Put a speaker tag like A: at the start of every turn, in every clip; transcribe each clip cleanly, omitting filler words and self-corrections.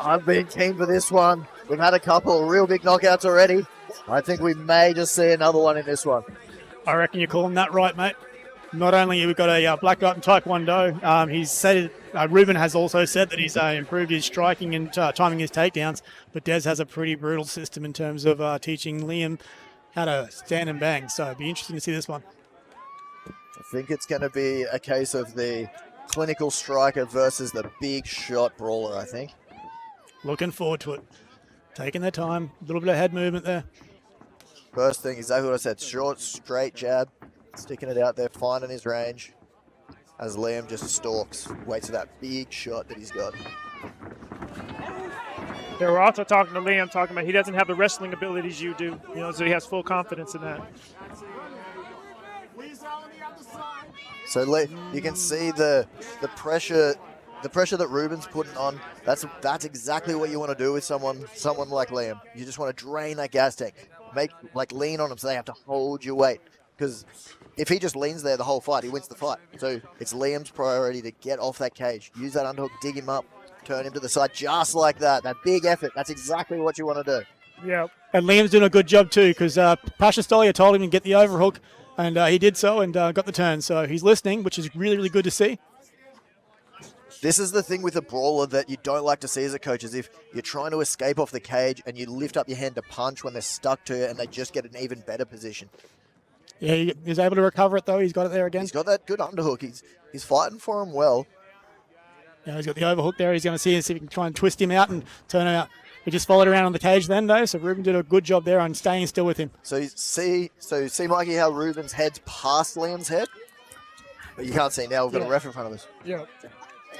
A: I've been keen for this one. We've had a couple of real big knockouts already. I think we may just see another one in this one.
B: I reckon you're calling that right, mate. Not only have we got a black belt in Taekwondo, he's said Ruebin has also said that he's improved his striking and timing his takedowns, but Des has a pretty brutal system in terms of teaching Liam how to stand and bang. So it'd be interesting to see this one.
A: I think it's going to be a case of the clinical striker versus the big shot brawler, I think.
B: Looking forward to it. Taking their time, a little bit of head movement there.
A: First thing, exactly what I said, short, straight jab, sticking it out there, finding his range, as Liam just stalks, waits for that big shot that he's got.
C: They were also talking to Liam, talking about he doesn't have the wrestling abilities you do, so he has full confidence in that.
A: So you can see the pressure that Ruebin's putting on. That's exactly what you want to do with someone like Liam. You just want to drain that gas tank, lean on them so they have to hold your weight. Because if he just leans there the whole fight, he wins the fight. So it's Liam's priority to get off that cage, use that underhook, dig him up, turn him to the side, just like that. That big effort. That's exactly what you want to do.
C: Yeah.
B: And Liam's doing a good job too, because Pasha Stolia told him to get the overhook, and he did so and got the turn. So he's listening, which is really, really good to see.
A: This is the thing with a brawler that you don't like to see as a coach, is if you're trying to escape off the cage and you lift up your hand to punch when they're stuck to it and they just get an even better position.
B: Yeah, he's able to recover it though. He's got it there again.
A: He's got that good underhook. He's fighting for him well.
B: Yeah, he's got the overhook there. He's going to see if he can try and twist him out and turn him out. He just followed around on the cage then, though, so Ruebin did a good job there on staying still with him.
A: So see, Mikey, how Ruben's head's past Liam's head? But you can't see now. We've got a ref in front of us.
C: Yeah.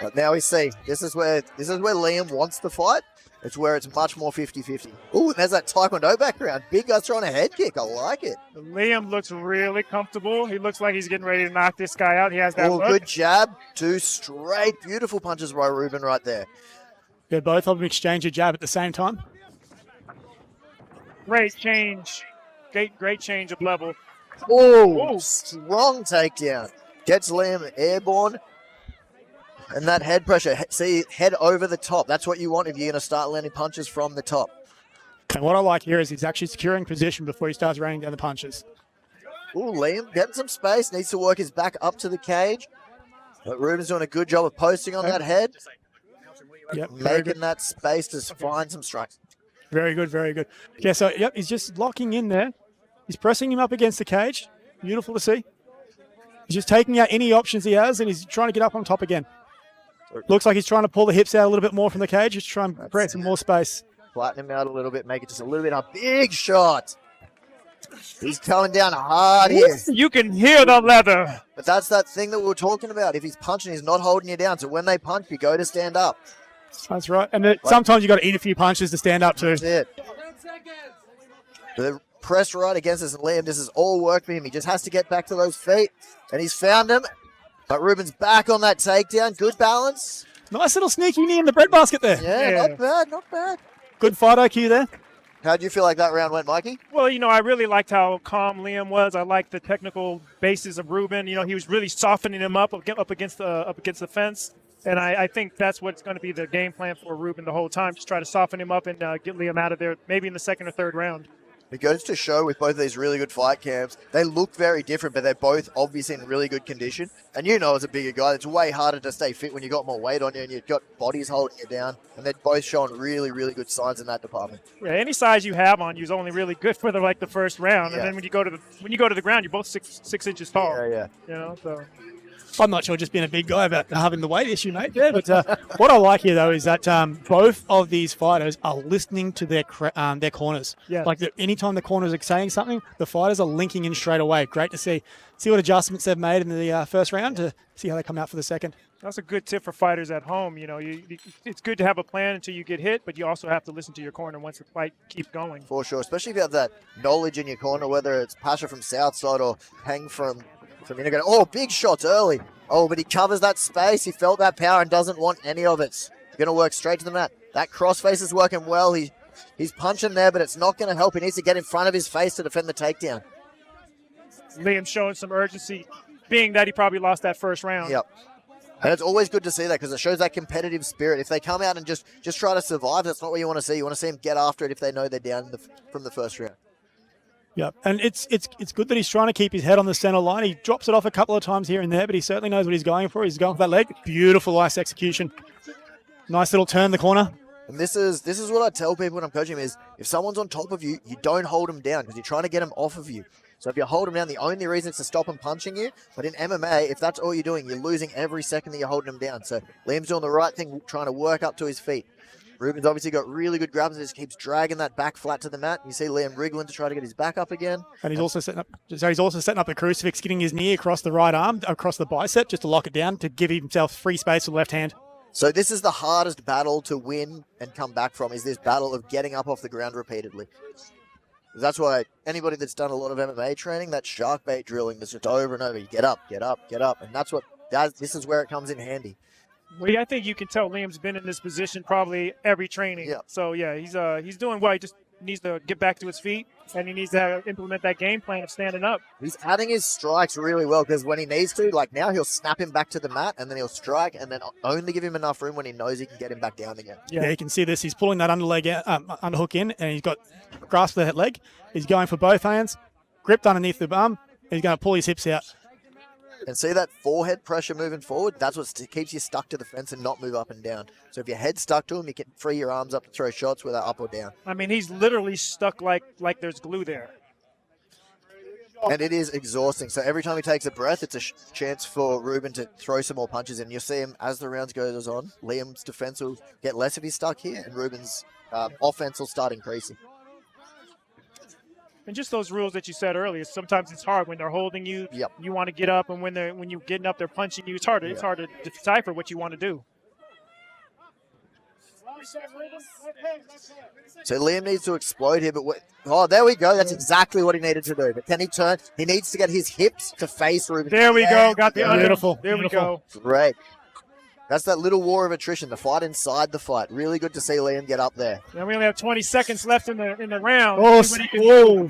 A: But now we see. This is where Liam wants the fight. It's where it's much more 50-50. Ooh, and there's that Taekwondo background. Big guy throwing a head kick. I like it.
C: Liam looks really comfortable. He looks like he's getting ready to knock this guy out. He has that look.
A: Good jab. Two straight, beautiful punches by Ruebin right there.
B: Yeah, both of them exchange a jab at the same time.
C: Great change. Great change of level.
A: Oh, strong takedown. Gets Liam airborne. And that head pressure, see, head over the top. That's what you want if you're going to start landing punches from the top.
B: And what I like here is he's actually securing position before he starts raining down the punches.
A: Ooh, Liam getting some space. Needs to work his back up to the cage. But Ruben's doing a good job of posting on that head.
B: Yep,
A: making that space to find some strikes.
B: Very good, very good. Yeah, so, yep, he's just locking in there. He's pressing him up against the cage. Beautiful to see. He's just taking out any options he has, and he's trying to get up on top again. Looks like he's trying to pull the hips out a little bit more from the cage, just try and create some more space.
A: Flatten him out a little bit, make it just a little bit up. Big shot. He's coming down hard here.
C: You can hear the leather.
A: But that's that thing that we were talking about. If he's punching, he's not holding you down. So when they punch, you go to stand up.
B: That's right. And sometimes you got to eat a few punches to stand up too.
A: That's it. They're pressed right against us, and Liam, this is all work for him. He just has to get back to those feet. And he's found him. But Ruben's back on that takedown. Good balance.
B: Nice little sneaky knee in the breadbasket there.
A: Yeah, not bad, not bad.
B: Good fight IQ there.
A: How do you feel like that round went, Mikey?
C: Well, I really liked how calm Liam was. I liked the technical basis of Ruebin. He was really softening him up against the fence. And I think that's what's going to be the game plan for Ruebin the whole time. Just try to soften him up and get Liam out of there, maybe in the second or third round.
A: It goes to show with both of these really good fight camps, they look very different, but they're both obviously in really good condition. And as a bigger guy, it's way harder to stay fit when you've got more weight on you and you've got bodies holding you down. And they're both showing really, really good signs in that department.
C: Yeah, any size you have on you is only really good for the first round. Yeah. And then when you go to the ground, you're both six inches tall.
A: Yeah.
C: So.
B: I'm not sure just being a big guy about having the weight issue, mate. Yeah, but what I like here, though, is that both of these fighters are listening to their corners.
C: Yeah.
B: Like anytime the corners are saying something, the fighters are linking in straight away. Great to see. See what adjustments they've made in the first round to see how they come out for the second.
C: That's a good tip for fighters at home. It's good to have a plan until you get hit, but you also have to listen to your corner once the fight keeps going.
A: For sure, especially if you have that knowledge in your corner, whether it's Pasha from Southside or Hang from Inigo. Oh, big shots early. Oh, but he covers that space. He felt that power and doesn't want any of it. He's going to work straight to the mat. That crossface is working well. He's punching there, but it's not going to help. He needs to get in front of his face to defend the takedown.
C: Liam showing some urgency, being that he probably lost that first round.
A: Yep. And it's always good to see that because it shows that competitive spirit. If they come out and just try to survive, that's not what you want to see. You want to see them get after it if they know they're down from the first round.
B: Yep, and it's good that he's trying to keep his head on the center line. He drops it off a couple of times here and there, but he certainly knows what he's going for. He's going for that leg. Beautiful ice execution. Nice little turn the corner.
A: And this is what I tell people when I'm coaching them is if someone's on top of you, you don't hold them down because you're trying to get them off of you. So if you hold them down, the only reason is to stop them punching you. But in MMA, if that's all you're doing, you're losing every second that you're holding them down. So Liam's doing the right thing, trying to work up to his feet. Ruben's obviously got really good grabs. He just keeps dragging that back flat to the mat. You see Liam wriggling to try to get his back up again.
B: And he's also setting up the crucifix, getting his knee across the right arm, across the bicep, just to lock it down, to give himself free space with the left hand.
A: So this is the hardest battle to win and come back from, is this battle of getting up off the ground repeatedly. That's why anybody that's done a lot of MMA training, that shark bait drilling, that's just over and over. You get up, get up, get up. And this is where it comes in handy.
C: Well, I think you can tell Liam's been in this position probably every training.
A: Yeah.
C: So, yeah, he's doing well. He just needs to get back to his feet, and he needs to implement that game plan of standing up.
A: He's adding his strikes really well because when he needs to, like now he'll snap him back to the mat and then he'll strike and then only give him enough room when he knows he can get him back down again.
B: Yeah, you can see this. He's pulling that underhook in, and he's got grasp of the leg. He's going for both hands, gripped underneath the bum. He's going to pull his hips out.
A: And see that forehead pressure moving forward? That's what keeps you stuck to the fence and not move up and down. So if your head's stuck to him, you can free your arms up to throw shots, whether up or down.
C: I mean, he's literally stuck like there's glue there.
A: And it is exhausting. So every time he takes a breath, it's a chance for Ruben to throw some more punches in. You'll see him as the rounds goes on. Liam's defense will get less if he's stuck here, and Ruben's offense will start increasing.
C: And just those rules that you said earlier, sometimes it's hard when they're holding you.
A: Yep.
C: You want to get up, and when you're getting up, they're punching you. It's hard to decipher what you want to do.
A: So Liam needs to explode here, but there we go. That's exactly what he needed to do. But can he turn? He needs to get his hips to face Ruben.
C: There we go. Got the under.
B: Beautiful.
C: There we go.
A: Great. That's that little war of attrition, the fight inside the fight. Really good to see Liam get up there.
C: Now we only have 20 seconds left in the round.
B: Whoa.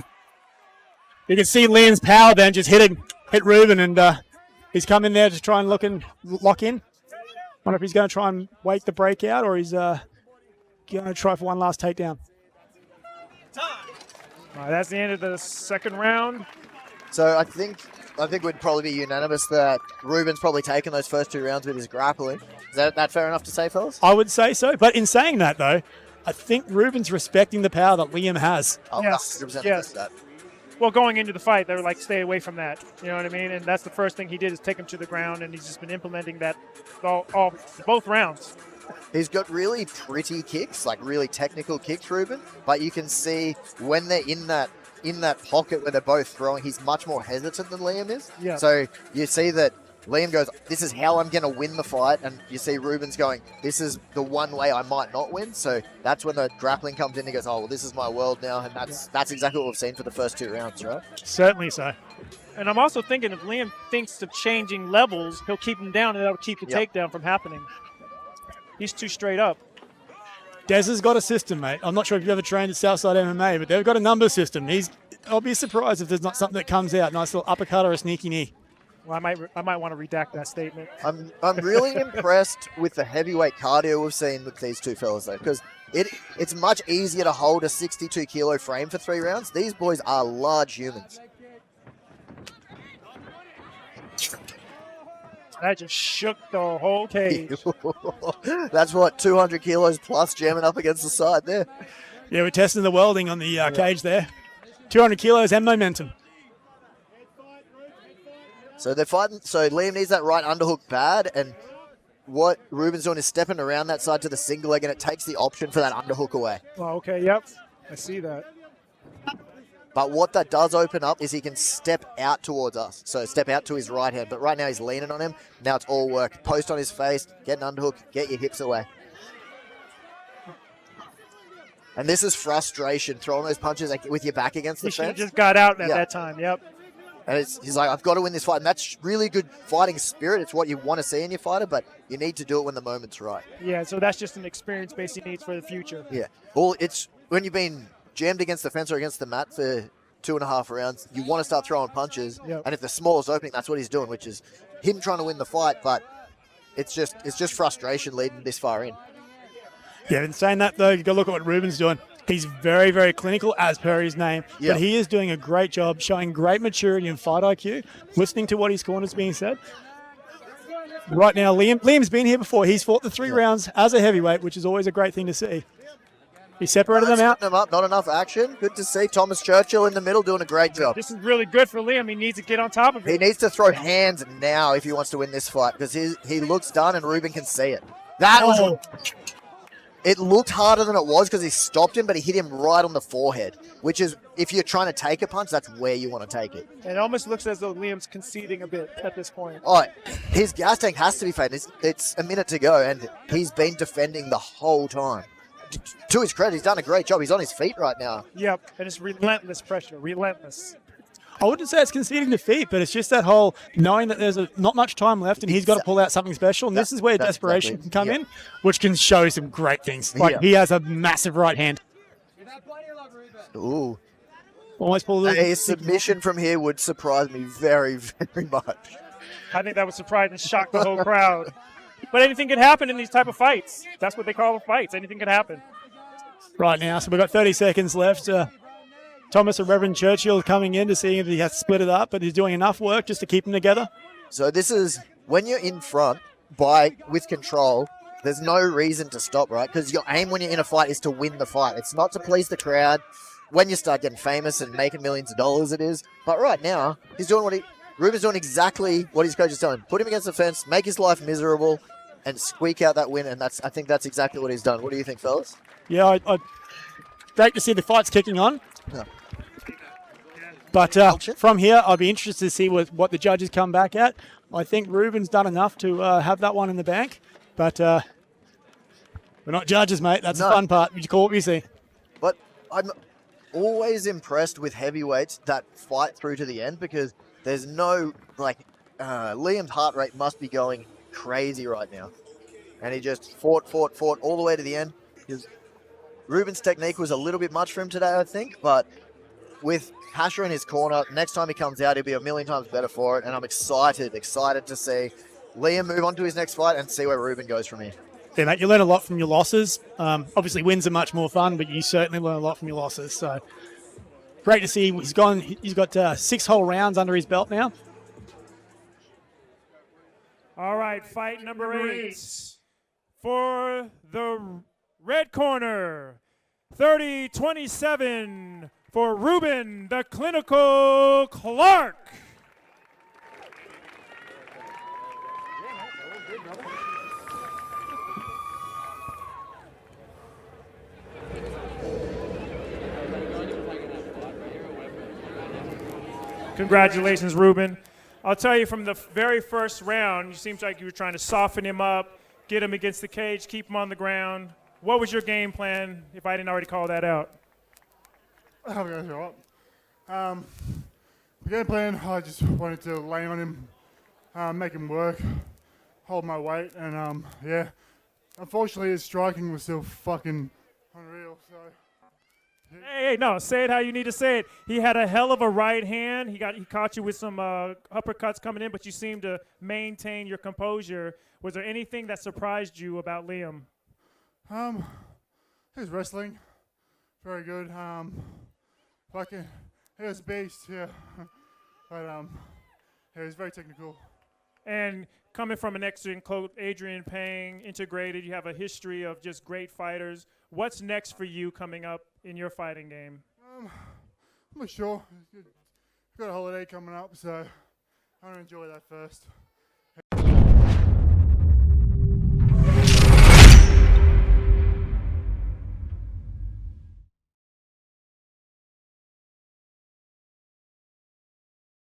B: You can see Liam's power then just hit Ruben, and he's come in there to try and lock in. Wonder if he's going to try and wait the breakout, or he's going to try for one last takedown.
C: All right, that's the end of the second round.
A: So I think we'd probably be unanimous that Ruben's probably taken those first 2 rounds with his grappling. Is that fair enough to say, fellas?
B: I would say so. But in saying that, though, I think Ruben's respecting the power that Liam has.
A: I'll
C: Yes.
A: 100%
C: Yes.
A: that.
C: Well, going into the fight, they were like, stay away from that. You know what I mean? And that's the first thing he did, is take him to the ground, and he's just been implementing that both rounds.
A: He's got really pretty kicks, like really technical kicks, Ruben. But you can see when they're in that pocket where they're both throwing, he's much more hesitant than Liam is.
C: Yeah.
A: So you see that Liam goes, this is how I'm going to win the fight. And you see Ruben's going, this is the one way I might not win. So that's when the grappling comes in. He goes, oh, well, this is my world now. And that's exactly what we've seen for the first 2 rounds, right?
B: Certainly so.
C: And I'm also thinking if Liam thinks of changing levels, he'll keep him down, and that'll keep the takedown from happening. He's too straight up.
B: Des has got a system, mate. I'm not sure if you've ever trained at Southside MMA, but they've got a number system. I'll be surprised if there's not something that comes out. Nice little uppercut or a sneaky knee.
C: Well, I might want to redact that statement.
A: I'm really impressed with the heavyweight cardio we've seen with these two fellas, though, because it's much easier to hold a 62-kilo frame for 3 rounds. These boys are large humans.
C: That just shook the whole cage.
A: That's what, 200 kilos plus jamming up against the side there.
B: Yeah, we're testing the welding on the cage there. 200 kilos and momentum.
A: So they're fighting. So Liam needs that right underhook bad, and what Ruben's doing is stepping around that side to the single leg, and it takes the option for that underhook away.
C: Oh, okay, yep. I see that.
A: But what that does open up is he can step out towards us. So step out to his right hand. But right now he's leaning on him. Now it's all work. Post on his face, get an underhook, get your hips away. And this is frustration, throwing those punches with your back against the
C: He should have
A: fence.
C: just got out at that time, yep.
A: And he's like, I've got to win this fight. And that's really good fighting spirit. It's what you want to see in your fighter, but you need to do it when the moment's right.
C: Yeah, so that's just an experience base he needs for the future.
A: Yeah. Well, it's when you've been jammed against the fence or against the mat for 2.5 rounds, you want to start throwing punches.
C: Yep.
A: And if the smallest opening, that's what he's doing, which is him trying to win the fight. But it's just frustration leading this far in.
B: Yeah, in saying that, though, you got to look at what Ruben's doing. He's very, very clinical, as per his name.
A: Yeah.
B: But he is doing a great job, showing great maturity and fight IQ, listening to what his corner's being said. Right now, Liam's been here before. He's fought the 3 rounds as a heavyweight, which is always a great thing to see. He separated them out.
A: Them up, not enough action. Good to see Thomas Churchill in the middle doing a great job.
C: This is really good for Liam. He needs to get on top of it.
A: He needs to throw hands now if he wants to win this fight because he looks done and Ruebin can see it. That was... It looked harder than it was because he stopped him, but he hit him right on the forehead, which is, if you're trying to take a punch, that's where you want to take it.
C: It almost looks as though Liam's conceding a bit at this point.
A: Oh, his gas tank has to be faded. It's a minute to go, and he's been defending the whole time. To his credit, he's done a great job. He's on his feet right now.
C: Yep, and it's relentless pressure, relentless.
B: I wouldn't say it's conceding defeat, but it's just that whole knowing that there's not much time left and he's got to pull out something special. And this is where desperation can come in, which can show some great things. Like he has a massive right hand.
A: Ooh.
B: Almost pulled
A: a submission from here would surprise me very, very much.
C: I think that would surprise and shock the whole crowd. But anything can happen in these type of fights. That's what they call fights. Anything can happen.
B: Right now, so we've got 30 seconds left. Thomas and Reverend Churchill coming in to see if he has to split it up, but he's doing enough work just to keep them together.
A: So this is, when you're in front with control, there's no reason to stop, right? Because your aim when you're in a fight is to win the fight. It's not to please the crowd. When you start getting famous and making millions of dollars, it is. But right now, Ruben's doing exactly what his coach is telling him. Put him against the fence, make his life miserable, and squeak out that win. And I think that's exactly what he's done. What do you think, fellas?
B: Yeah, great to see the fight's kicking on.
A: Yeah.
B: But from here, I'll be interested to see what the judges come back at. I think Ruben's done enough to have that one in the bank. But we're not judges, mate. That's the fun part. You call what you see.
A: But I'm always impressed with heavyweights that fight through to the end because there's no, Liam's heart rate must be going crazy right now. And he just fought all the way to the end. Ruben's technique was a little bit much for him today, I think, but with Pasha in his corner, next time he comes out, he'll be a million times better for it, and I'm excited to see Liam move on to his next fight and see where Ruebin goes from here.
B: Yeah, mate, you learn a lot from your losses. Obviously, wins are much more fun, but you certainly learn a lot from your losses. So great to see he's got 6 whole rounds under his belt now.
C: All right, fight number 8 for the red corner, 30-27 for Ruebin, the Clinical Clark. Congratulations, Ruebin. I'll tell you, from the very first round, it seems like you were trying to soften him up, get him against the cage, keep him on the ground. What was your game plan, if I didn't already call that out?
D: The game plan, I just wanted to lay on him, make him work, hold my weight, and yeah. Unfortunately, his striking was still fucking unreal, so...
C: Hey, no, say it how you need to say it. He had a hell of a right hand. He caught you with some uppercuts coming in, but you seemed to maintain your composure. Was there anything that surprised you about Liam?
D: His wrestling, very good. He was beast, yeah. But yeah, he's very technical.
C: And coming from an excellent coach, Adrian Payne, integrated, you have a history of just great fighters. What's next for you coming up in your fighting game?
D: I'm not sure. We've got a holiday coming up, so I want to enjoy that first.